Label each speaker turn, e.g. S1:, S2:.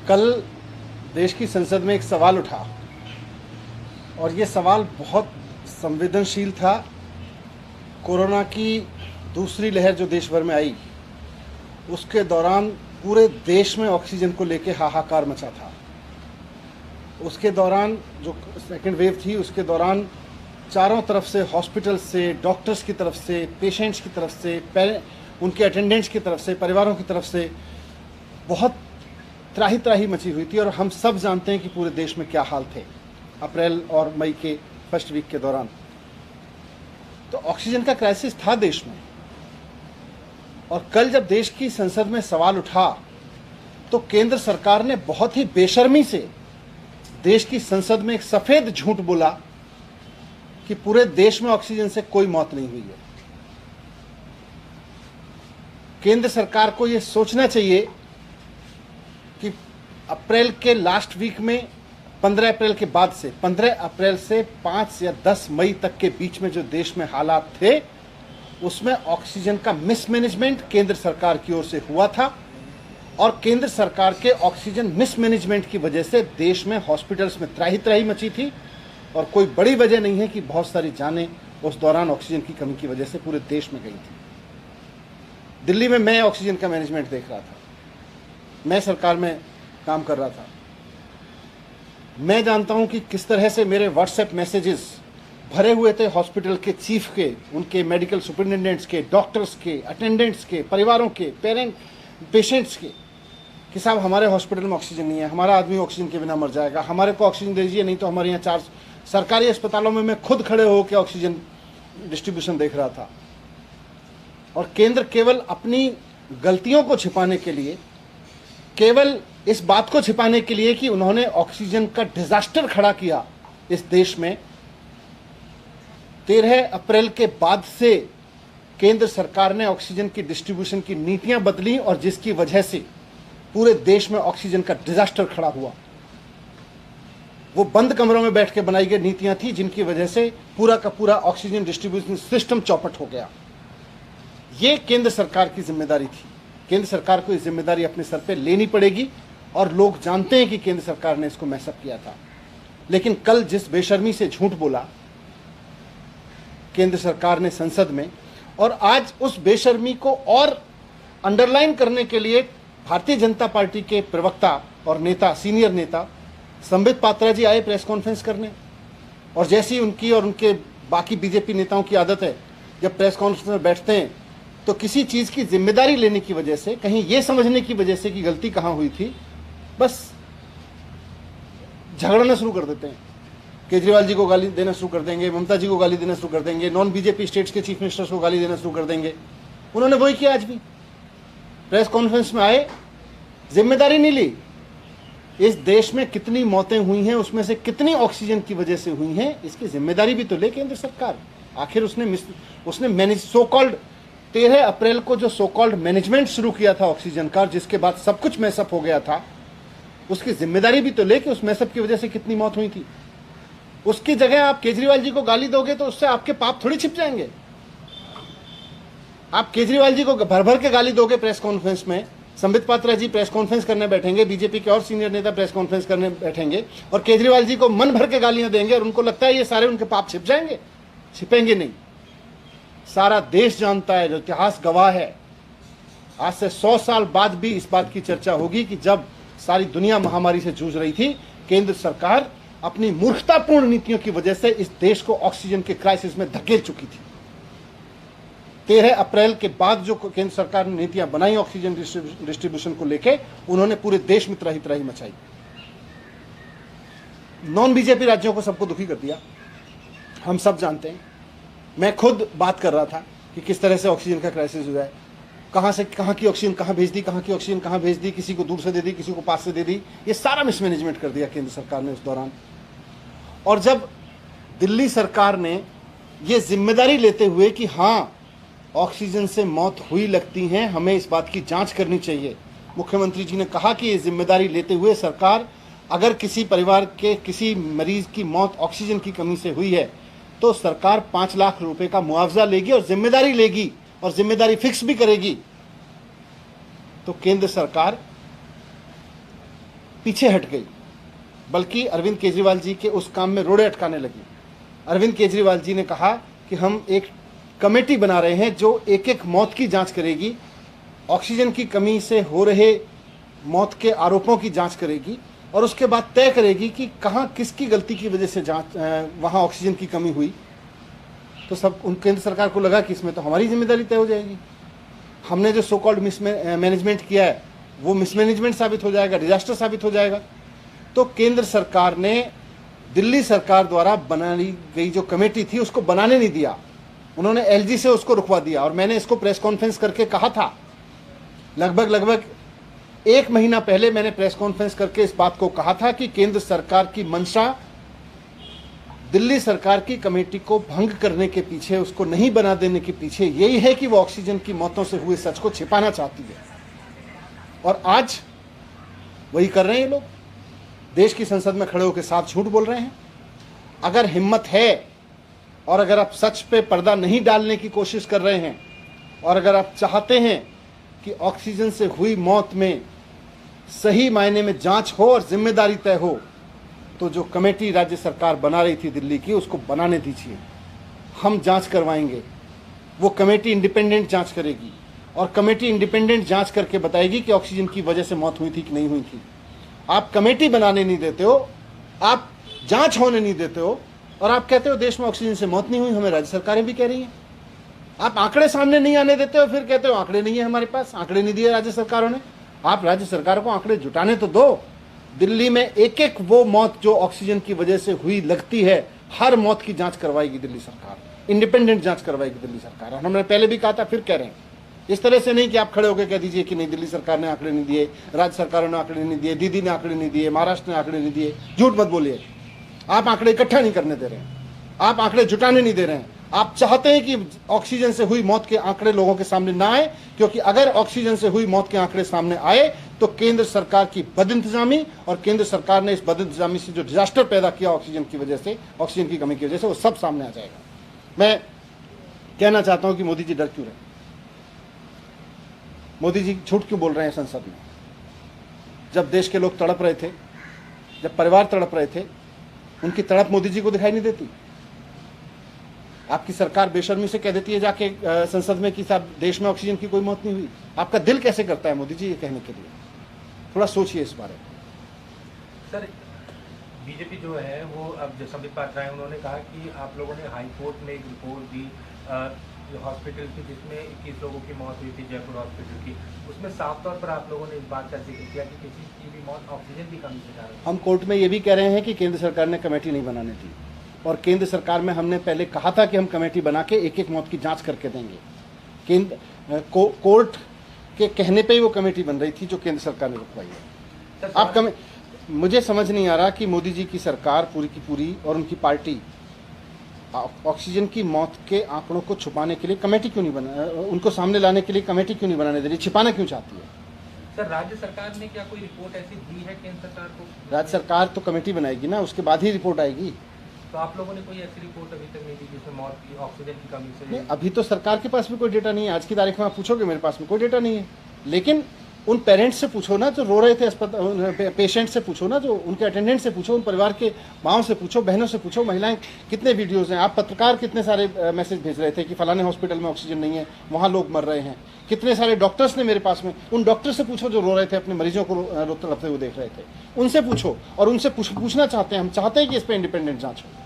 S1: कल देश की संसद में एक सवाल उठा और ये सवाल बहुत संवेदनशील था। कोरोना की दूसरी लहर जो देश भर में आई, उसके दौरान पूरे देश में ऑक्सीजन को लेके हाहाकार मचा था। उसके दौरान जो सेकेंड वेव थी, उसके दौरान चारों तरफ से, हॉस्पिटल से, डॉक्टर्स की तरफ से, पेशेंट्स की तरफ से, उनके अटेंडेंट्स की तरफ से, परिवारों की तरफ से बहुत त्राही त्राही मची हुई थी। और हम सब जानते हैं कि पूरे देश में क्या हाल थे अप्रैल और मई के फर्स्ट वीक के दौरान। तो ऑक्सीजन का क्राइसिस था देश में। और कल जब देश की संसद में सवाल उठा तो केंद्र सरकार ने बहुत ही बेशर्मी से देश की संसद में एक सफेद झूठ बोला कि पूरे देश में ऑक्सीजन से कोई मौत नहीं हुई है। केंद्र सरकार को यह सोचना चाहिए कि अप्रैल के लास्ट वीक में 15 अप्रैल के बाद से 15 अप्रैल से 5 या 10 मई तक के बीच में जो देश में हालात थे, उसमें ऑक्सीजन का मिसमैनेजमेंट केंद्र सरकार की ओर से हुआ था। और केंद्र सरकार के ऑक्सीजन मिसमैनेजमेंट की वजह से देश में हॉस्पिटल्स में त्राही त्राही मची थी। और कोई बड़ी वजह नहीं है कि बहुत सारी जानें उस दौरान ऑक्सीजन की कमी की वजह से पूरे देश में गई थी। दिल्ली में मैं ऑक्सीजन का मैनेजमेंट देख रहा था, मैं सरकार में काम कर रहा था। मैं जानता हूं कि किस तरह से मेरे व्हाट्सएप मैसेजेस भरे हुए थे हॉस्पिटल के चीफ के, उनके मेडिकल सुपरिटेंडेंट्स के, डॉक्टर्स के, अटेंडेंट्स के, परिवारों के, पेशेंट्स के, कि साहब हमारे हॉस्पिटल में ऑक्सीजन नहीं है, हमारा आदमी ऑक्सीजन के बिना मर जाएगा, हमारे को ऑक्सीजन दीजिए, नहीं तो हमारे यहाँ 4 सरकारी अस्पतालों में मैं खुद खड़े होकर ऑक्सीजन डिस्ट्रीब्यूशन देख रहा था। और केंद्र केवल अपनी गलतियों को छिपाने के लिए, केवल इस बात को छिपाने के लिए कि उन्होंने ऑक्सीजन का डिजास्टर खड़ा किया इस देश में, 13 अप्रैल के बाद से केंद्र सरकार ने ऑक्सीजन की डिस्ट्रीब्यूशन की नीतियां बदली और जिसकी वजह से पूरे देश में ऑक्सीजन का डिजास्टर खड़ा हुआ। वो बंद कमरों में बैठ के बनाई गई नीतियां थी जिनकी वजह से पूरा का पूरा ऑक्सीजन डिस्ट्रीब्यूशन सिस्टम चौपट हो गया। ये केंद्र सरकार की जिम्मेदारी थी। केंद्र सरकार को ये जिम्मेदारी अपने सर पे लेनी पड़ेगी और लोग जानते हैं कि केंद्र सरकार ने इसको मैसअप किया था। लेकिन कल जिस बेशर्मी से झूठ बोला केंद्र सरकार ने संसद में, और आज उस बेशर्मी को और अंडरलाइन करने के लिए भारतीय जनता पार्टी के प्रवक्ता और नेता, सीनियर नेता संबित पात्रा जी आए प्रेस कॉन्फ्रेंस करने। और जैसी उनकी और उनके बाकी बीजेपी नेताओं की आदत है, जब प्रेस कॉन्फ्रेंस में बैठते हैं तो किसी चीज़ की जिम्मेदारी लेने की वजह से, कहीं ये समझने की वजह से कि गलती कहाँ हुई थी, बस झगड़ना शुरू कर देते हैं। केजरीवाल जी को गाली देना शुरू कर देंगे, ममता जी को गाली देना शुरू कर देंगे, नॉन बीजेपी स्टेट्स के चीफ मिनिस्टर्स को गाली देना शुरू कर देंगे। उन्होंने वही किया। आज भी प्रेस कॉन्फ्रेंस में आए, जिम्मेदारी नहीं ली। इस देश में कितनी मौतें हुई हैं, उसमें से कितनी ऑक्सीजन की वजह से हुई हैं, इसकी जिम्मेदारी भी तो ले केंद्र सरकार। आखिर उसने मैनेज सो कॉल्ड 13 अप्रैल को जो सो कॉल्ड मैनेजमेंट शुरू किया था ऑक्सीजन का, जिसके बाद सब कुछ मैसअप हो गया था, उसकी जिम्मेदारी भी तो ले कि उस मैसअप की वजह से कितनी मौत हुई थी। उसकी जगह आप केजरीवाल जी को गाली दोगे तो उससे आपके पाप थोड़ी छिप जाएंगे। आप केजरीवाल जी को भर भर के गाली दोगे प्रेस कॉन्फ्रेंस में, संबित पात्रा जी प्रेस कॉन्फ्रेंस करने बैठेंगे, बीजेपी के और सीनियर नेता प्रेस कॉन्फ्रेंस करने बैठेंगे और केजरीवाल जी को मन भर के गालियां देंगे और उनको लगता है ये सारे उनके पाप छिप जाएंगे। छिपेंगे नहीं। सारा देश जानता है, जो इतिहास गवाह है, आज से 100 साल बाद भी इस बात की चर्चा होगी कि जब सारी दुनिया महामारी से जूझ रही थी, केंद्र सरकार अपनी मूर्खतापूर्ण नीतियों की वजह से इस देश को ऑक्सीजन के क्राइसिस में धकेल चुकी थी। 13 अप्रैल के बाद जो केंद्र सरकार ने नीतियां बनाई ऑक्सीजन डिस्ट्रीब्यूशन को लेके, उन्होंने पूरे देश में त्राही त्राही मचाई। नॉन बीजेपी राज्यों को सबको दुखी कर दिया, हम सब जानते हैं। मैं खुद बात कर रहा था कि किस तरह से ऑक्सीजन का क्राइसिस हुआ है, कहां से कहां की ऑक्सीजन कहां भेज दी, कहां की ऑक्सीजन कहां भेज दी, किसी को दूर से दे दी, किसी को पास से दे दी। ये सारा मिसमैनेजमेंट कर दिया केंद्र सरकार ने उस दौरान। और जब दिल्ली सरकार ने ये जिम्मेदारी लेते हुए कि हाँ ऑक्सीजन से मौत हुई लगती है, हमें इस बात की जांच करनी चाहिए, मुख्यमंत्री जी ने कहा कि ये जिम्मेदारी लेते हुए सरकार, अगर किसी परिवार के किसी मरीज की मौत ऑक्सीजन की कमी से हुई है तो सरकार 5 लाख रुपए का मुआवजा लेगी और जिम्मेदारी लेगी और जिम्मेदारी फिक्स भी करेगी। तो केंद्र सरकार पीछे हट गई, बल्कि अरविंद केजरीवाल जी के उस काम में रोड़े अटकाने लगी। अरविंद केजरीवाल जी ने कहा कि हम एक कमेटी बना रहे हैं जो एक एक मौत की जांच करेगी, ऑक्सीजन की कमी से हो रहे मौत के आरोपों की जांच करेगी और उसके बाद तय करेगी कि कहाँ किसकी गलती की वजह से वहाँ ऑक्सीजन की कमी हुई। तो सब केंद्र सरकार को लगा कि इसमें तो हमारी जिम्मेदारी तय हो जाएगी, हमने जो सो कॉल्ड मिसमैनेजमेंट किया है वो मिसमैनेजमेंट साबित हो जाएगा, डिजास्टर साबित हो जाएगा। तो केंद्र सरकार ने दिल्ली सरकार द्वारा बनाई गई जो कमेटी थी उसको बनाने नहीं दिया, उन्होंने एलजी से उसको रुकवा दिया। और मैंने इसको प्रेस कॉन्फ्रेंस करके कहा था, लगभग 1 महीना पहले मैंने प्रेस कॉन्फ्रेंस करके इस बात को कहा था कि केंद्र सरकार की मंशा दिल्ली सरकार की कमेटी को भंग करने के पीछे, उसको नहीं बना देने के पीछे यही है कि वो ऑक्सीजन की मौतों से हुए सच को छिपाना चाहती है। और आज वही कर रहे हैं ये लोग, देश की संसद में खड़े होकर साफ झूठ बोल रहे हैं। अगर हिम्मत है और अगर आप सच पे पर्दा नहीं डालने की कोशिश कर रहे हैं और अगर आप चाहते हैं कि ऑक्सीजन से हुई मौत में सही मायने में जांच हो और जिम्मेदारी तय हो, तो जो कमेटी राज्य सरकार बना रही थी दिल्ली की, उसको बनाने दीजिए, हम जांच करवाएंगे। वो कमेटी इंडिपेंडेंट जांच करेगी और कमेटी इंडिपेंडेंट जांच करके बताएगी कि ऑक्सीजन की वजह से मौत हुई थी कि नहीं हुई थी। आप कमेटी बनाने नहीं देते हो, आप जांच होने नहीं देते हो और आप कहते हो देश में ऑक्सीजन से मौत नहीं हुई, हमें राज्य सरकारें भी कह रही हैं। आप आंकड़े सामने नहीं आने देते हो, फिर कहते हो आंकड़े नहीं है हमारे पास, आंकड़े नहीं दिए राज्य सरकारों ने। आप राज्य सरकारों को आंकड़े जुटाने तो दो। दिल्ली में एक एक वो मौत जो ऑक्सीजन की वजह से हुई लगती है, हर मौत की जांच करवाएगी दिल्ली सरकार, इंडिपेंडेंट जांच करवाएगी दिल्ली सरकार। और हमने पहले भी कहा था, फिर कह रहे हैं, इस तरह से नहीं कि आप खड़े होकर कह दीजिए कि नहीं दिल्ली सरकार ने आंकड़े नहीं दिए, राज्य सरकारों ने आंकड़े नहीं दिए, दीदी ने आंकड़े नहीं दिए, महाराष्ट्र ने आंकड़े नहीं दिए। झूठ मत बोलिए, आप आंकड़े इकट्ठा नहीं करने दे रहे हैं, आप आंकड़े जुटाने नहीं दे रहे हैं। आप चाहते हैं कि ऑक्सीजन से हुई मौत के आंकड़े लोगों के सामने ना आए, क्योंकि अगर ऑक्सीजन से हुई मौत के आंकड़े सामने आए तो केंद्र सरकार की बदइंतजामी और केंद्र सरकार ने इस बदइंतजामी से जो डिजास्टर पैदा किया ऑक्सीजन की वजह से, ऑक्सीजन की कमी की वजह से, वो सब सामने आ जाएगा। मैं कहना चाहता हूं कि मोदी जी डर क्यों रहे, मोदी जी झूठ क्यों बोल रहे हैं संसद में। जब देश के लोग तड़प रहे थे, जब परिवार तड़प रहे थे, उनकी तड़प मोदी जी को दिखाई नहीं देती। आपकी सरकार बेशर्मी से कह देती है जाके संसद में कि साहब देश में ऑक्सीजन की कोई मौत नहीं हुई। आपका दिल कैसे करता है मोदी जी ये कहने के लिए? थोड़ा सोचिए इस बारे में।
S2: सर, बीजेपी जो है वो अब जो संबित पात्रा है, उन्होंने कहा कि आप लोगों ने हाई कोर्ट में एक रिपोर्ट दी हॉस्पिटल की जिसमें 21 लोगों की मौत हुई थी, जयपुर हॉस्पिटल की। उसमें साफ तौर पर आप लोगों ने इस बात का जिक्र किया कि किसी की भी मौत ऑक्सीजन की कमी से कारण।
S1: हम कोर्ट में ये भी कह रहे हैं कि केंद्र सरकार ने कमेटी नहीं बनाने दी, और केंद्र सरकार में हमने पहले कहा था कि हम कमेटी बना के एक एक मौत की जांच करके देंगे। कोर्ट के कहने पे ही वो कमेटी बन रही थी जो केंद्र सरकार ने रुकवाई है। आप मुझे समझ नहीं आ रहा कि मोदी जी की सरकार पूरी की पूरी और उनकी पार्टी ऑक्सीजन की मौत के आंकड़ों को छुपाने के लिए कमेटी क्यों नहीं बना, उनको सामने लाने के लिए कमेटी क्यों नहीं बनाने दे रही, छिपाना क्यों चाहती है?
S2: सर, राज्य सरकार ने क्या कोई रिपोर्ट ऐसी दी है केंद्र सरकार को?
S1: राज्य सरकार तो कमेटी बनाएगी ना, उसके बाद ही रिपोर्ट आएगी।
S2: तो आप लोगों ने कोई ऐसी रिपोर्ट अभी तक नहीं दी जिसमें मौत की ऑक्सीजन की कमी से?
S1: नहीं, अभी तो सरकार के पास भी कोई डेटा नहीं है। आज की तारीख में आप पूछोगे, मेरे पास में कोई डेटा नहीं है। लेकिन उन पेरेंट्स से पूछो ना जो रो रहे थे अस्पताल, पेशेंट से पूछो ना, जो उनके अटेंडेंट से पूछो, उन परिवार के माँओं से पूछो, बहनों से पूछो, महिलाएं कितने वीडियोज़ हैं। आप पत्रकार कितने सारे मैसेज भेज रहे थे कि फलाने हॉस्पिटल में ऑक्सीजन नहीं है, वहाँ लोग मर रहे हैं। कितने सारे डॉक्टर्स ने मेरे पास में, उन डॉक्टर से पूछो जो रो रहे थे, अपने मरीजों को तड़पते हुए देख रहे थे, उनसे पूछो। और उनसे पूछना चाहते हैं, हम चाहते हैं कि इस पर इंडिपेंडेंट जाँच हो।